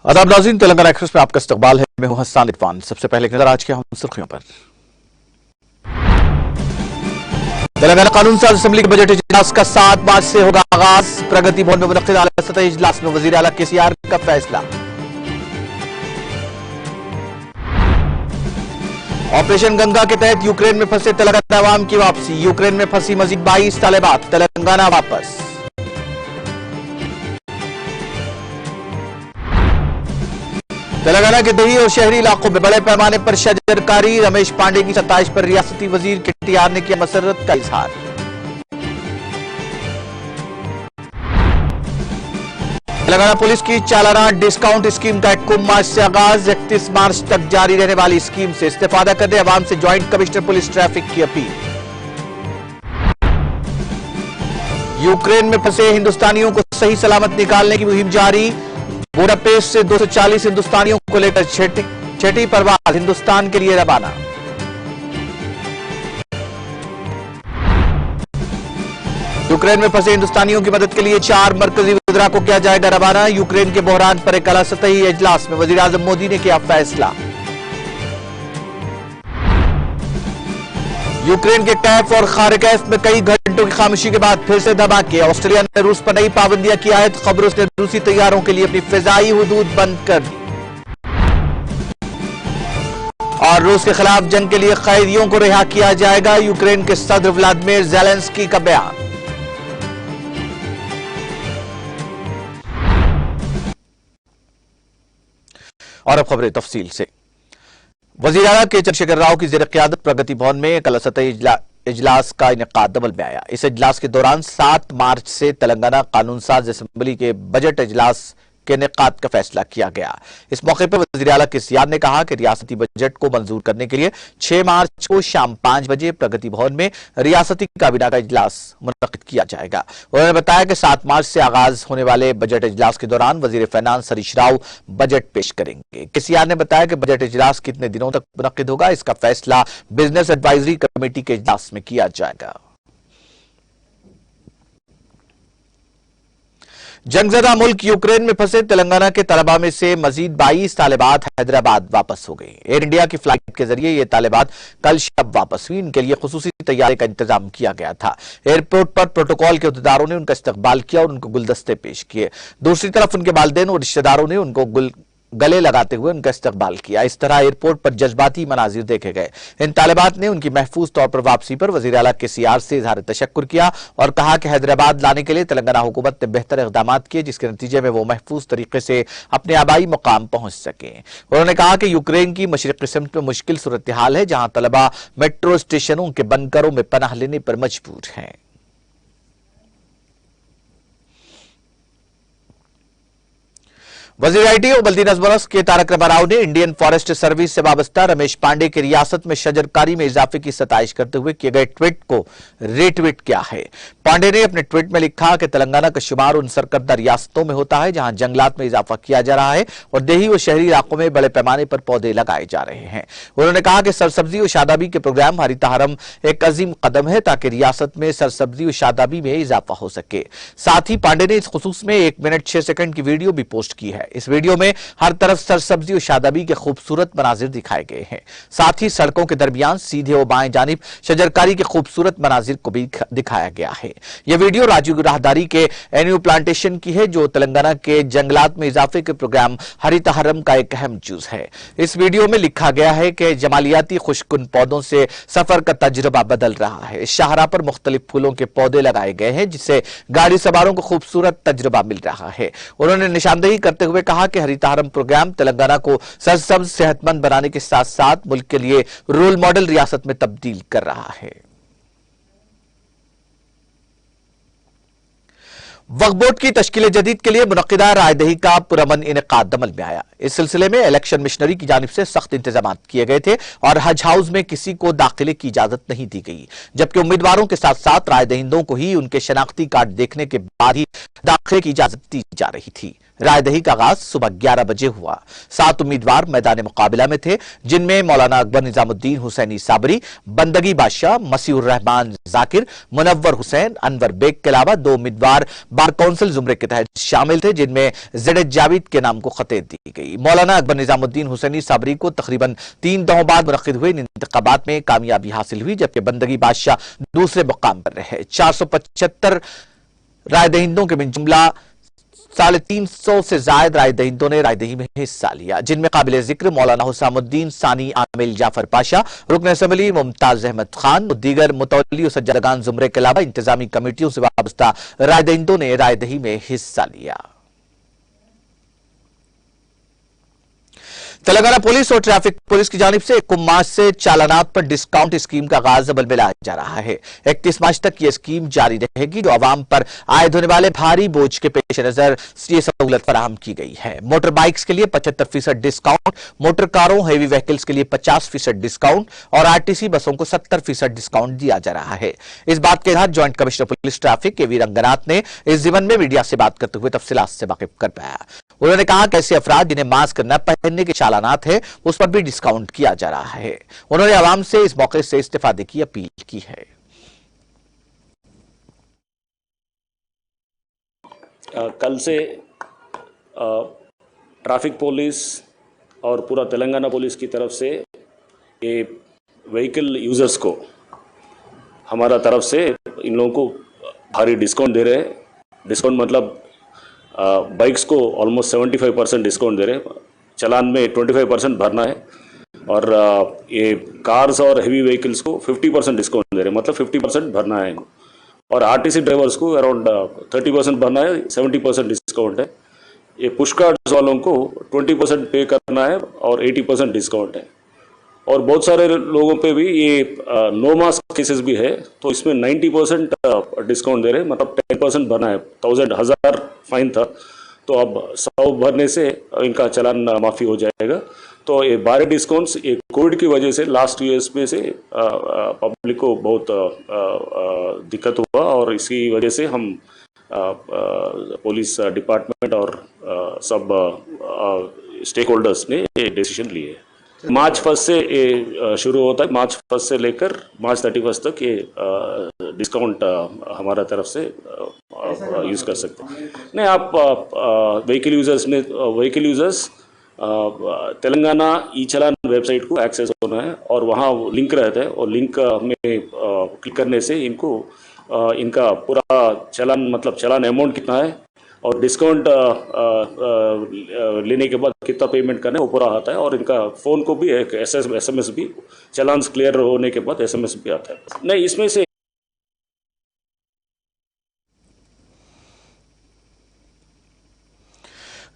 आदाब नाज़रीन, तेलंगाना एक्सप्रेस में आपका इस्तकबाल है। मैं हूं हसन इरफान। सबसे पहले एक नजर आज के हम सुर्खियों पर। तेलंगाना कानून साज असेंबली के बजट इजलास का 7 मार्च से होगा आगाज। प्रगति भवन में मुनक्किद आला सतही इजलास में वजीर आला केसीआर का फैसला। ऑपरेशन गंगा के तहत यूक्रेन में फंसे तेलंगाना अवाम की वापसी। यूक्रेन में फंसी मजीद 22 तालिबात तेलंगाना वापस। तेलंगाना के दही और शहरी इलाकों में बड़े पैमाने पर शजरकारी। रमेश पांडे की 27 पर रियासती वजीर केटीआर ने किया मसरत का इजहार। तेलंगाना पुलिस की चालाना डिस्काउंट स्कीम का 1 मार्च से आगाज। 31 मार्च तक जारी रहने वाली स्कीम से इस्तेफादा करने अवाम से ज्वाइंट कमिश्नर पुलिस ट्रैफिक की अपील। यूक्रेन में फंसे हिंदुस्तानियों को सही सलामत निकालने की मुहिम जारी। बुडापेस्ट से 240 हिंदुस्तानियों को लेकर छठी परवाज हिंदुस्तान के लिए रवाना। यूक्रेन में फंसे हिंदुस्तानियों की मदद के लिए 4 मरकजी वज़रा को किया जाएगा रवाना। यूक्रेन के बहरान पर एक आला सतही इजलास में वज़ीर आज़म मोदी ने किया फैसला। यूक्रेन के कैफ और खारकेफ में कई घंटों की खामोशी के बाद फिर से धमाके। ऑस्ट्रेलिया ने रूस पर नई पाबंदियां की आयत। खबरों ने रूसी तैयारों के लिए अपनी फिजाई हुदूद बंद कर दी। और रूस के खिलाफ जंग के लिए कैदियों को रिहा किया जाएगा। यूक्रेन के सदर व्लादिमीर ज़ेलेंस्की का बयान। और अब खबरें तफसील से। वज़ीर आला के चंद्रशेखर राव की ज़ेर क़यादत प्रगति भवन में एक आला सतही इजलास का इनेकाद अमल में आया। इस इजलास के दौरान 7 मार्च से तेलंगाना कानून साज असेंबली के बजट इजलास के इनेकाद का फैसला किया गया। इस मौके पर वज़ीर आला केसीआर ने कहा कि रियासती बजट को मंजूर करने के लिए 6 मार्च को शाम 5 बजे प्रगति भवन में रियासती काबीना का इजलास मुनक्किद किया जाएगा। उन्होंने बताया कि 7 मार्च से आगाज होने वाले बजट इजलास के दौरान वज़ीर फाइनेंस हरीश राव बजट पेश करेंगे। केसीआर ने बताया कि बजट इजलास कितने दिनों तक मुनक्किद होगा, इसका फैसला बिजनेस एडवाइजरी कमेटी के इजलास में किया जाएगा। जंगज़दा मुल्क यूक्रेन में फंसे तेलंगाना के तलबा में से मजीद 22 तालिबात हैदराबाद वापस हो गई। एयर इंडिया की फ्लाइट के जरिए ये तालिबात कल शब वापस हुई। इनके लिए खुसूसी तैयारी का इंतजाम किया गया था। एयरपोर्ट पर प्रोटोकॉल के अहदेदारों ने उनका इस्तकबाल किया और उनको गुलदस्ते पेश किए। दूसरी तरफ उनके वालिदैन और रिश्तेदारों ने उनको गले लगाते हुए उनका इस्तकबाल किया। इस तरह एयरपोर्ट पर जज्बाती मनाजिर देखे गए। इन तालिबात ने उनकी महफूज तौर पर वापसी पर वज़ीर आला केसीआर से इजहार तशक्कुर किया और कहा कि हैदराबाद लाने के लिए तेलंगाना हुकूमत ने बेहतर इक़दाम किए, जिसके नतीजे में वो महफूज तरीके से अपने आबाई मुकाम पहुंच सके। उन्होंने कहा कि यूक्रेन की मशरिक़ी सिमत में मुश्किल सूरत हाल है, जहां तलबा मेट्रो स्टेशनों के बंकरों में पनाह लेने पर मजबूर हैं। वज़ीर आईटी और बल्दी नज़्म के तारक रबा राव ने इंडियन फॉरेस्ट सर्विस से वाबस्ता रमेश पांडे की रियासत में शजरकारी में इजाफे की सताइश करते हुए किए गए ट्वीट को रीट्वीट किया है। पांडे ने अपने ट्वीट में लिखा कि तेलंगाना का शुमार उन सरकर्दा रियासतों में होता है जहां जंगलात में इजाफा किया जा रहा है और देही और शहरी इलाकों में बड़े पैमाने पर पौधे लगाए जा रहे हैं। उन्होंने कहा कि सरसब्जी और शादाबी के प्रोग्राम हरित हरम एक अजीम कदम है ताकि रियासत में सरसब्जी और शादाबी में इजाफा हो सके। साथ ही पांडे ने इस खुसूस में 1 मिनट 6 सेकंड की वीडियो भी पोस्ट की है। इस वीडियो में हर तरफ सरसब्जी और शादाबी के खूबसूरत मनाजिर दिखाए गए हैं। साथ ही सड़कों के दरमियान सीधे और बाएं जानिब शजरकारी के खूबसूरत मनाजिर को भी दिखाया गया है। यह वीडियो राजीव राहदारी के एन्यू प्लांटेशन की है, जो तेलंगाना के जंगलात में इजाफे के प्रोग्राम हरित हरम का एक अहम जुज है। इस वीडियो में लिखा गया है कि जमालियाती खुशकुन पौधों से सफर का तजुर्बा बदल रहा है। इस शाहरा पर मुख्तलिफ फूलों के पौधे लगाए गए हैं, जिससे गाड़ी सवारों को खूबसूरत तजुर्बा मिल रहा है। उन्होंने निशानदेही करते हुए कहा कि हरित हरम प्रोग्राम तेलंगाना को सरसब्ज सेहतमंद बनाने के साथ साथ मुल्क के लिए रोल मॉडल रियासत में तब्दील कर रहा है। वक्फ बोर्ड की तश्कील जदीद के लिए मुनक्किदा रायदही का पुरअमन इनेकाद अमल में आया। इस सिलसिले में इलेक्शन मिशनरी की जानिब से सख्त इंतजाम किए गए थे और हज हाउस में किसी को दाखिले की इजाजत नहीं दी गई, जबकि उम्मीदवारों के साथ साथ रायदहिंदों को ही उनके शनाख्ती कार्ड देखने के बाद ही दाखिले की इजाजत दी जा रही थी। रायदही का आगाज सुबह 11 बजे हुआ। 7 उम्मीदवार मैदान मुकाबला में थे, जिनमें मौलाना अकबर निजामुद्दीन हुसैनी साबरी, बंदगी बादशाह, मसीहुर रहमान जाकिर, मुनव्वर हुसैन, अनवर बेग के अलावा 2 उम्मीदवार बार काउंसिल जुमरे के तहत शामिल थे, जिनमें ज़ेड जावेद के नाम को खतेर दी गई। मौलाना अकबर निजामुद्दीन हुसैनी साबरी को तकरीबन 3 दौर बाद मुनक्किद हुए इन इंतखाबात में कामयाबी हासिल हुई, जबकि बंदगी बादशाह दूसरे मुकाम पर रहे। 475 राय दहिंदों के जुमला 350 से जायद राय दहिंदों ने रायदही में हिस्सा लिया, जिनमें काबिल जिक्र मौलाना हुसामुद्दीन सानी, आमिल जाफर पाशा, रुकन असम्बली मुमताज अहमद खान, दीगर मुतवल्ली और सज्जादगान जुमरे के अलावा इंतजामी कमेटियों से वाबस्ता राय दहिंदों ने रायदही में हिस्सा लिया। तेलंगाना पुलिस और ट्रैफिक पुलिस की जानिब से 1 मार्च से चालानात पर डिस्काउंट स्कीम का आगाज अमल में लाया जा रहा है। 31 मार्च तक यह स्कीम जारी रहेगी, जो आवाम पर आयद होने वाले भारी बोझ के पेश नजर ये सहूलत फराहम की गई है। मोटर बाइक्स के लिए 75% डिस्काउंट, मोटर कारों हेवी व्हीकल्स के लिए 50% डिस्काउंट और आरटीसी बसों को 70% डिस्काउंट दिया जा रहा है। इस बात के इज़हार जॉइंट कमिश्नर पुलिस ट्रैफिक के वी रंगनाथ ने इस ज़िमन में मीडिया से बात करते हुए तफसीलात से वाकिफ कर पाया। उन्होंने कहा कि ऐसे अफराद जिन्हें मास्क न पहनने के चालानात है, उस पर भी डिस्काउंट किया जा रहा है। उन्होंने आवाम से इस मौके से इस्तेफादे की अपील की है। कल से ट्रैफिक पुलिस और पूरा तेलंगाना पुलिस की तरफ से ये व्हीकल यूजर्स को हमारा तरफ से इन लोगों को भारी डिस्काउंट दे रहे हैं। डिस्काउंट मतलब बाइक्स को ऑलमोस्ट 75% डिस्काउंट दे रहे हैं, चलान में 25% भरना है, और ये कार्स और हेवी व्हीकल्स को 50% डिस्काउंट दे रहे हैं, मतलब 50% भरना है, और आरटीसी ड्राइवर्स को अराउंड 30% भरना है, 70% डिस्काउंट है। ये पुश कार्ड्स वालों को 20% पे करना है और 80% डिस्काउंट है। और बहुत सारे लोगों पे भी ये नो मास्क केसेस भी है, तो इसमें 90% डिस्काउंट दे रहे हैं, मतलब 10% भरना है। 1000 फाइन था, तो अब 100 भरने से इनका चालान माफ़ी हो जाएगा। तो ये 12 डिस्काउंट्स ये कोविड की वजह से लास्ट ईयर्स में से पब्लिक को बहुत दिक्कत हुआ, और इसी वजह से हम पुलिस डिपार्टमेंट और सब स्टेक होल्डर्स ने ये डिसीजन लिए। मार्च 1 से ये शुरू होता है, मार्च 1 से लेकर मार्च 31 तक ये डिस्काउंट हमारा तरफ से यूज़ कर सकते हैं। नहीं, आप व्हीकल यूज़र्स तेलंगाना ई चालान वेबसाइट को एक्सेस होना है, और वहाँ लिंक रहता है, और लिंक में क्लिक करने से इनको इनका पूरा चालान, मतलब चालान अमाउंट कितना है और डिस्काउंट लेने के बाद कितना पेमेंट करना है वो पूरा आता है, और इनका फ़ोन को भी एक SMS भी, चालान क्लियर होने के बाद SMS भी आता है। नहीं, इसमें से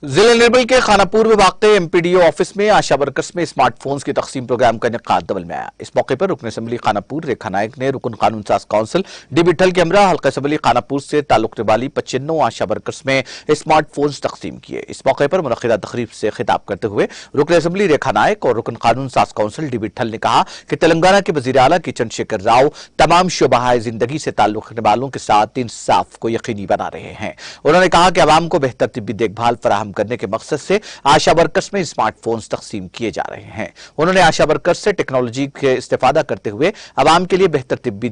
जिले निर्मल के खानापुर में वाक़े एमपीडीओ ऑफिस में आशा वर्कर्स में स्मार्टफोन्स की तकसीम प्रोग्राम का इनेकाद अमल में आया। इस मौके पर रुकन असम्बली खानापुर रेखा नायक ने रुकन कानून साज काउंसिल डी बिठल के हमरा हल्का असम्बली खानापुर से ताल्लुक वाली 95 आशा वर्कर्स में स्मार्टफोन्स तकसीम किए। इस मौके पर मुनक्किदा तकरीब से खिताब करते हुए रुकन असम्बली रेखा नायक और रुकन कानून साज काउंसिल डी बिठल ने कहा कि तेलंगाना के वज़ीर आला किशन शेखर राव तमाम शोबाए जिंदगी से ताल्लुक रखने वालों के साथ इंसाफ को यकीनी बना रहे हैं। उन्होंने कहा कि अवाम को बेहतर तिब्बी देखभाल फराहम करने के मकसद से आशा वर्कर्स में स्मार्टफोन्स तकसीम किए जा रहे हैं। उन्होंने आशा वर्कर्स से टेक्नोलॉजी के इस्तेफादा करते हुए अवाम के लिए बेहतर तिब्बी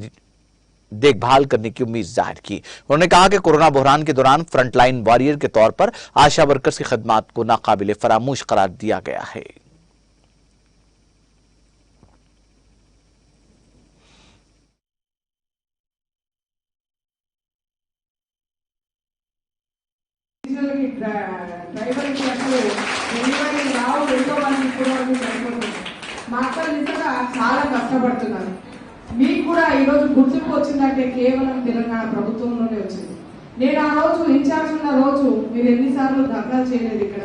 देखभाल करने की उम्मीद जाहिर की। उन्होंने कहा कि कोरोना बहरान के दौरान फ्रंटलाइन वॉरियर के तौर पर आशा वर्कर्स की खदमात को नाकाबिले फरामोश करार दिया गया है। డ్రైవర్ అసలు డెలివరీ రావు, ఎంతో మంది ఇప్పుడు సరిపోతుంది. మా అక్కలు నిజంగా చాలా కష్టపడుతున్నారు. మీకు కూడా ఈరోజు గుర్తింపు వచ్చిందంటే కేవలం తెలంగాణ ప్రభుత్వంలోనే వచ్చింది. నేను ఆ రోజు ఇన్ఛార్జ్ ఉన్న రోజు మీరు ఎన్నిసార్లు ధర్నాలు చేయలేదు. ఇక్కడ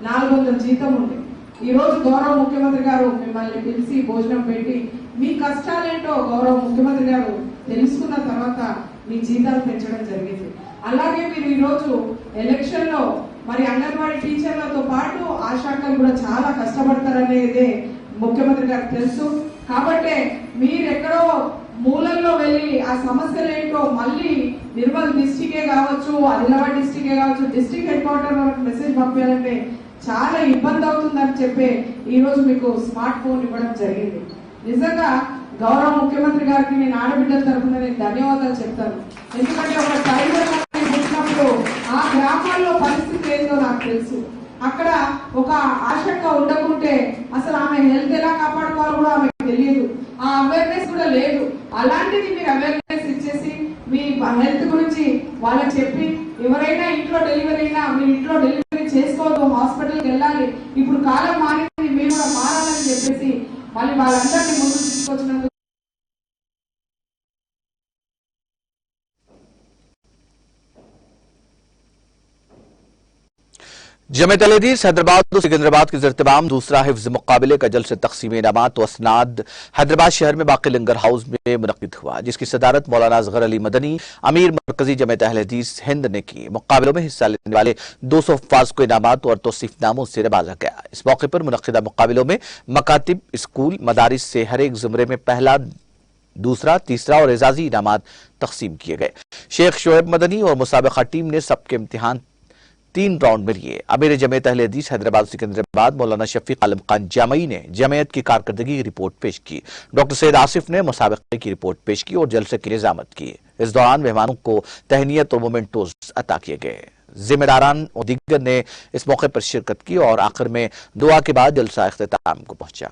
400 జీతం ఉంది. ఈ రోజు గౌరవ ముఖ్యమంత్రి గారు మిమ్మల్ని పిలిచి భోజనం పెట్టి మీ కష్టాలేంటో గౌరవ ముఖ్యమంత్రి గారు తెలుసుకున్న తర్వాత మీ జీతాలు పెంచడం జరిగింది. అలాగే మీరు ఈరోజు ఎలక్షన్ లో మరి అంగన్వాడీ టీచర్లతో పాటు ఆశాకలు కూడా చాలా కష్టపడతారనేదే ముఖ్యమంత్రి గారికి తెలుసు. కాబట్టి మీరు ఎక్కడో మూలల్లో వెళ్ళి ఆ సమస్యలు ఏంటో మళ్ళీ నిర్మల్ డిస్ట్రిక్టే కావచ్చు, ఆదిలాబాద్ డిస్ట్రిక్టే కావచ్చు, డిస్ట్రిక్ట్ హెడ్ క్వార్టర్ వరకు మెసేజ్ పంపించాలంటే చాలా ఇబ్బంది అవుతుందని చెప్పి ఈరోజు మీకు స్మార్ట్ ఫోన్ ఇవ్వడం జరిగింది. నిజంగా గౌరవ ముఖ్యమంత్రి గారికి నేను ఆడబిడ్డల తరఫున నేను ధన్యవాదాలు చెప్తాను. ఎందుకంటే ఒక డ్రైవర్ ఇప్పుడు ఆ గ్రామాల్లో పరిస్థితి ఏందో నాకు తెలుసు. అక్కడ ఒక ఆశంక ఉండకుంటే అసలు ఆమె హెల్త్ ఎలా కాపాడుకోవాలో కూడా ఆమెకు తెలియదు, ఆ అవేర్నెస్ కూడా లేదు. అలాంటిది మీరు అవేర్నెస్ ఇచ్చేసి మీ హెల్త్ గురించి వాళ్ళకి చెప్పి, ఎవరైనా ఇంట్లో డెలివరీ అయినా మీరు ఇంట్లో డెలివరీ చేసుకోవద్దు, హాస్పిటల్కి వెళ్ళాలి, ఇప్పుడు కాలం మారింది, మీరు కూడా మారాలని చెప్పేసి మళ్ళీ వాళ్ళందరినీ ముందుకు తీసుకొచ్చినందుకు जमेत अल हदीस हैदराबाद और सिकंदराबाद के ज़र-ए-तमाम दूसरा हिफ्ज़ मुकाबले का जलसे तक़सीम इनामात व असनाद हैदराबाद शहर में बाक़ी लंगर हाउस में मुनक़्क़िद हुआ, जिसकी सदारत मौलाना असग़र अली मदनी अमीर मरकज़ी जमेत अल हदीस हिंद ने की। मुकाबलों में हिस्सा लेने वाले 200 हुफ़्फ़ाज़ को इनामात और तौसीफ़नामों से नवाजा गया। इस मौके पर मुनक़्क़िदा मुकाबलों में मकातिब, स्कूल, मदारिस से हर एक ज़ुमरे में पहला, दूसरा, तीसरा और एजाज़ी इनामात तक़सीम किए गए। शेख शोएब मदनी और मुसाबिक़ा टीम ने सबके इम्तिहान 3 राउंड में लिए। अमीर जमेत अहले हदीस हैदराबाद सिकंदराबाद मौलाना शफीक आलम खान जामई ने जमयत की कारकर्दगी की रिपोर्ट पेश की। डॉक्टर सैयद आसिफ ने मुसाबिक़े की रिपोर्ट पेश की और जलसे की निज़ामत की। इस दौरान मेहमानों को तहनीत और मोमेंटोज अता किए गए। जिम्मेदारान और दीगर ने इस मौके पर शिरकत की और आखिर में दुआ के बाद जलसा इख्तिताम को पहुंचा।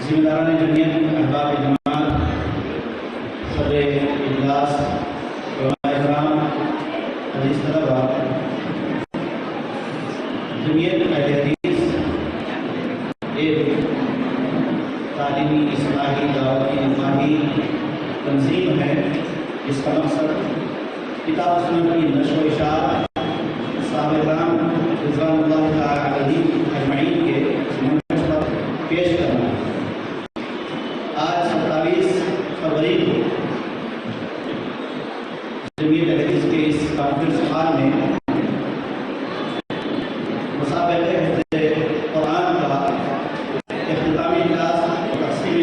जिम्मेदारान जमीयत, अहबाब जमात, सदर इजलास, उलमा-ए-किराम, अज़ीज़ तलबा, जमीयत अहले हदीस एक तालीमी, इस्लाही, दावती, इल्माही तंजीम है। इसका मकसद किताब व सुन्नत की नश्र व इशाअत, साहिब-ए-किराम रिज़वानुल्लाह तआला अलैहिम अजमईन के मंहज पर पेश करना। आज 27 फरवरी को जमीयत अहले हदीस के इस कॉन्फ्रेंस हॉल में मुसाबिक़े हिफ्ज़ कुरान का इख्तितामी इजलास तक़सीम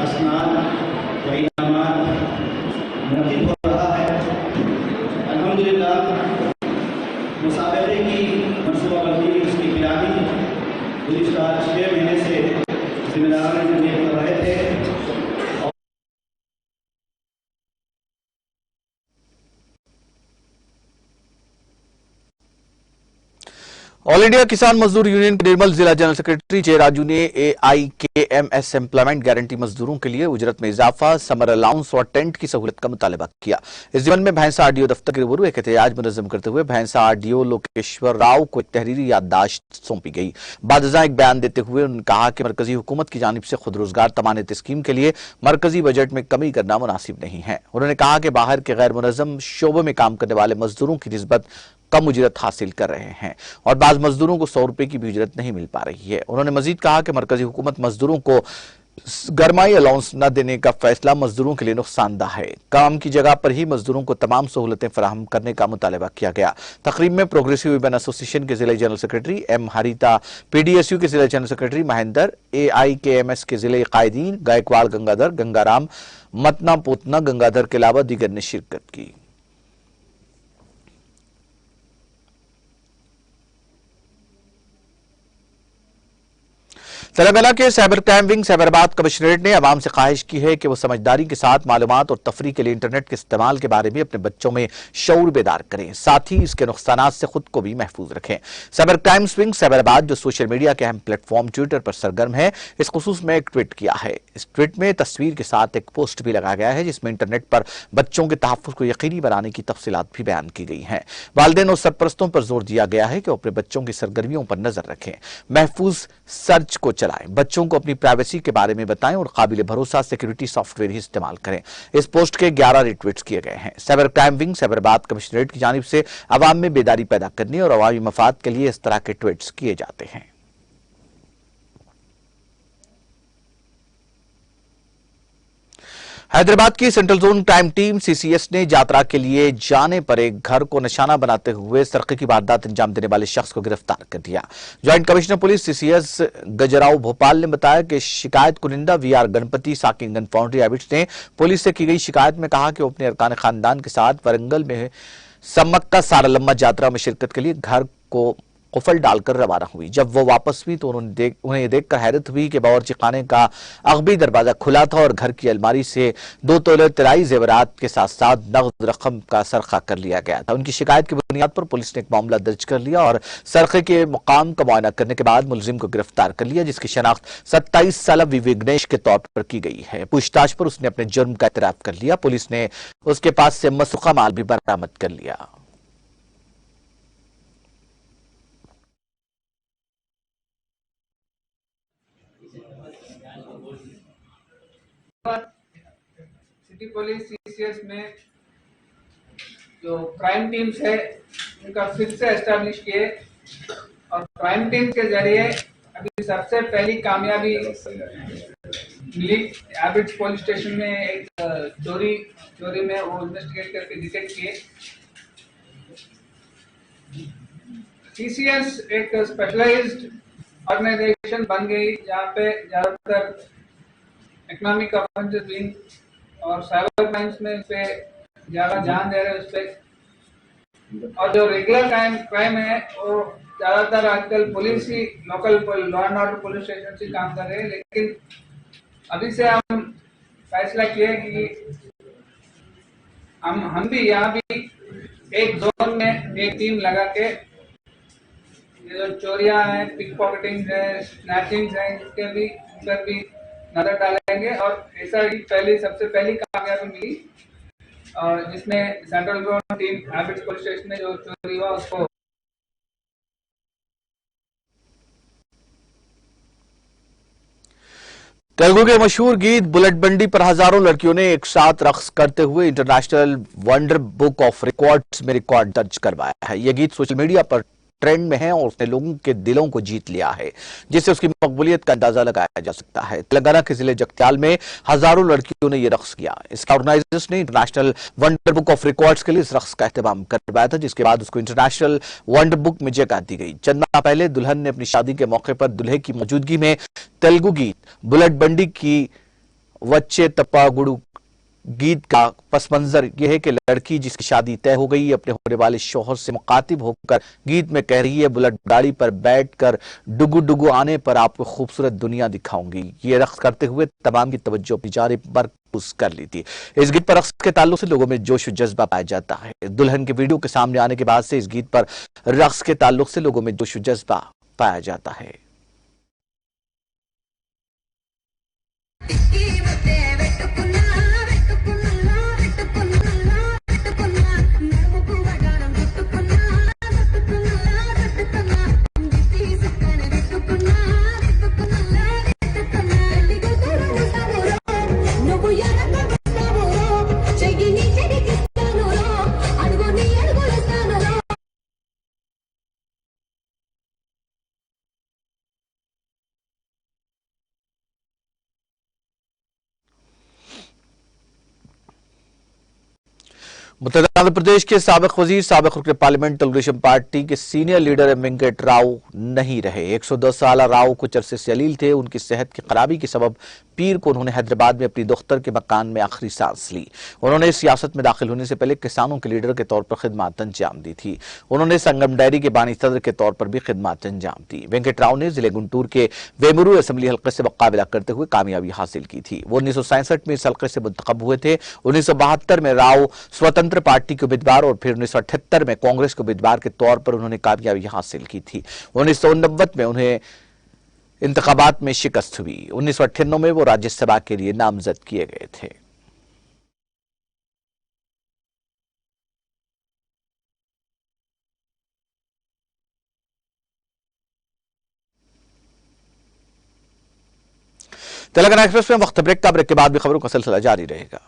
असनाद व इनामात मुनक़्क़िद हो रहा है। अल्हम्दुलिल्लाह मुसाबिक़े की मनसूबाबंदी, उसकी प्लानिंग गुज़िश्ता 6 महीने से जिम्मेदारान जमीयत कर रहे थे। ऑल इंडिया किसान मजदूर यूनियन के निर्मल जिला जनरल सेक्रेटरी जे राजू ने AIKMS एम्प्लॉयमेंट गारंटी मजदूरों के लिए उजरत में इजाफा, समर अलाउंस और टेंट की सहूलत का मुतालबा किया। इस ज़िमन में भैंसा RDO दफ्तर के रूबरू एक एहतजाज मुनज़्ज़म करते हुए भैंसा RDO लोकेश्वर राव को एक तहरीरी याददाश्त सौंपी गई। बादशाह एक बयान देते हुए उन्होंने कहा कि मरकजी हुकूमत की जानिब से खुद रोजगार तमानीत स्कीम के लिए मरकजी बजट में कमी करना मुनासिब नहीं है। उन्होंने कहा कि बाहर के गैर मुनज़्ज़म शोबों में काम करने वाले मजदूरों की निस्बत कम उजरत हासिल कर रहे हैं और बाज़ मजदूरों को 100 रुपए की भी उजरत नहीं मिल पा रही है। उन्होंने मजीद कहा कि मरकजी हुकूमत मजदूरों को गरमाई अलाउंस न देने का फैसला मजदूरों के लिए नुकसानदा है। काम की जगह पर ही मजदूरों को तमाम सहूलतें फराहम करने का मुतालबा किया गया। तकरीब में प्रोग्रेसिव वुमेन एसोसिएशन के जिला जनरल सेक्रेटरी M हरिता, PDSU के जिला जनरल सेक्रेटरी महेंद्र, AIKMS के जिले कायदीन गायकवाड़ गंगाधर, गंगाराम, मतना पोतना गंगाधर के अलावा दीगर ने शिरकत की। तेलंगाना के cyber crime wing Cyberabad commissionerate ने अवाम से ख्वाहिश की है कि वो समझदारी के साथ मालूमात और तफरी के लिए इंटरनेट के इस्तेमाल के बारे में अपने बच्चों में शऊर बेदार करें, साथ ही इसके नुकसानात से खुद को भी महफूज रखें। साइबर क्राइम विंग साइबराबाद जो सोशल मीडिया के अहम प्लेटफॉर्म ट्विटर पर सरगर्म है, इस खुसूस में एक ट्वीट किया है। इस ट्वीट में तस्वीर के साथ एक पोस्ट भी लगाया गया है जिसमें इंटरनेट पर बच्चों के तहफ़्फ़ुज़ को यकीनी बनाने की तफसीलात भी बयान की गई हैं। वालिदैन और सरपरस्तों पर जोर दिया गया है कि वो अपने बच्चों की सरगर्मियों पर नजर रखें, महफूज सर्च को चलाएं, बच्चों को अपनी प्राइवेसी के बारे में बताएं और काबिल भरोसा सिक्योरिटी सॉफ्टवेयर ही इस्तेमाल करें। इस पोस्ट के 11 रिट्वीट्स किए गए हैं। Cyber crime wing Cyberabad commissionerate की जानिब से अवाम में बेदारी पैदा करने और अवामी मफाद के लिए इस तरह के ट्वीट्स किए जाते हैं। हैदराबाद की central zone crime team CCS ने यात्रा के लिए जाने पर एक घर को निशाना बनाते हुए सरक़े की वारदात अंजाम देने वाले शख्स को गिरफ्तार कर दिया। Joint commissioner police CCS Gajarao Bhopal ने बताया कि शिकायत कुनिंदा VR गणपति साकिन गन फाउंड्री हैबिट्स ने पुलिस से की गई शिकायत में कहा कि वो अपने अरकान खानदान के साथ वरंगल में सम्मक्का सारलम्मा यात्रा में शिरकत के लिए घर को कुफल डालकर रवाना हुई। जब वो वापस हुई तो उन्हें देखकर हैरत हुई कि बावर्ची खाने का अगबी दरवाजा खुला था और घर की अलमारी से 2 तोले तराई जेवरात के साथ साथ नगद रकम का सरखा कर लिया गया था। उनकी शिकायत की बुनियाद पर पुलिस ने एक मामला दर्ज कर लिया और सरखे के मुकाम का मुआयना करने के बाद मुलजिम को गिरफ्तार कर लिया, जिसकी शनाख्त 27 साल विघ्नेश के तौर पर की गई है। पूछताछ पर उसने अपने जुर्म का इतराफ कर लिया। पुलिस ने उसके पास से मसरूका माल भी बरामद कर लिया। सिटी पुलिस सीसीएस में जो क्राइम टीम्स है उनका फिर से एस्टैब्लिश किए और क्राइम टीम के जरिए अभी सबसे पहली कामयाबी मिली। एबिट्स पुलिस स्टेशन में एक चोरी में वो इन्वेस्टिगेट करके डिटेक्ट किए। सीसीएस एक स्पेशलाइज्ड ऑर्गेनाइजेशन बन गई जहाँ पे ज्यादातर इकोनॉमिक ऑफेंसेस विंग और साइबर क्राइम्स में इस पे ज्यादा ध्यान दे रहे हैं उस पे। और जो रेगुलर क्राइम है वो ज्यादातर आजकल police he local law and order police station से काम कर रहे हैं। लेकिन अभी से हम फैसला किए कि हम भी यहाँ भी एक जोन में एक टीम लगा के ये जो चोरियां हैं, पिक पॉकेटिंग है, स्नैचिंग है, इसके भी पर भी नजर डालेंगे। और ऐसा ही सबसे पहली कामयाबी मिली जिसमें central zone team Abids police station में जो चोरी हुआ उसको तेलुगु के मशहूर गीत बुलेट बंडी पर हजारों लड़कियों ने एक साथ रक्स करते हुए international wonder book of records में रिकॉर्ड दर्ज करवाया है। यह गीत सोशल मीडिया पर ट्रेंड में है और उसने लोगों के दिलों को जीत लिया है, जिससे उसकी मकबूलियत का अंदाजा लगाया जा सकता है। तेलंगाना के जिले जगत्याल में हजारों लड़कियों ने यह रक्स किया। इसका ऑर्गेनाइजर्स ने international wonder book of records के लिए इस रक्स का एहतमाम करवाया था, जिसके बाद उसको इंटरनेशनल वंडर बुक में जगह दी गई। चंद माह पहले दुल्हन ने अपनी शादी के मौके पर दुल्हे की मौजूदगी में तेलुगु गीत बुलेट बंडी की वच्चे तपागुड़ू गीत का पस मंजर यह है कि लड़की जिसकी शादी तय हो गई अपने होने वाले शौहर से मुखातिब होकर गीत में कह रही है, बुलेट गाड़ी पर बैठकर डुगु डुगु आने पर आपको खूबसूरत दुनिया दिखाऊंगी। ये रक्स करते हुए तमाम की तवज्जो अपनी जानिब मरकूज कर ली थी। इस गीत पर रक्स के ताल्लुक से लोगों में जोश जज्बा पाया जाता है। दुल्हन के वीडियो के सामने आने के बाद से इस गीत पर रक्स के ताल्लुक से लोगों में जोश जज्बा पाया जाता है। मुत्तहदा आंध्र प्रदेश के साबिक वजीर साबिक रुकन पार्लियामेंट तेलुगुदेशम पार्टी के सीनियर लीडर वेंकट राव नहीं रहे। 110 साल राव कुछ अरसे से अलील थे। उनकी सेहत की खराबी के सबब पीर को उन्होंने हैदराबाद में अपनी दफ्तर के मकान में आखिरी सांस ली। उन्होंने सियासत में दाखिल होने से पहले किसानों के लीडर के तौर पर खिदमत अंजाम दी थी। उन्होंने संगम डायरी के बानी सदर के तौर पर भी खिदमत अंजाम दी। वेंकट राव ने जिले गुंटूर के वेमुरू असेंबली हल्के से मुकाबला करते हुए कामयाबी हासिल की थी। वो 1967 में इस हल्के से मुंतखब हुए थे। 1972 में राव स्वतंत्र पार्टी के उम्मीदवार और फिर 1978 में कांग्रेस के उम्मीदवार के तौर पर उन्होंने कामयाबी हासिल की थी। 1989 में उन्हें इंतखाबात में शिकस्त हुई। 1998 में वो राज्यसभा के लिए नामजद किए गए थे। तेलंगाना एक्सप्रेस में वक्त ब्रेक का ब्रेक के बाद भी खबरों का सिलसिला जारी रहेगा।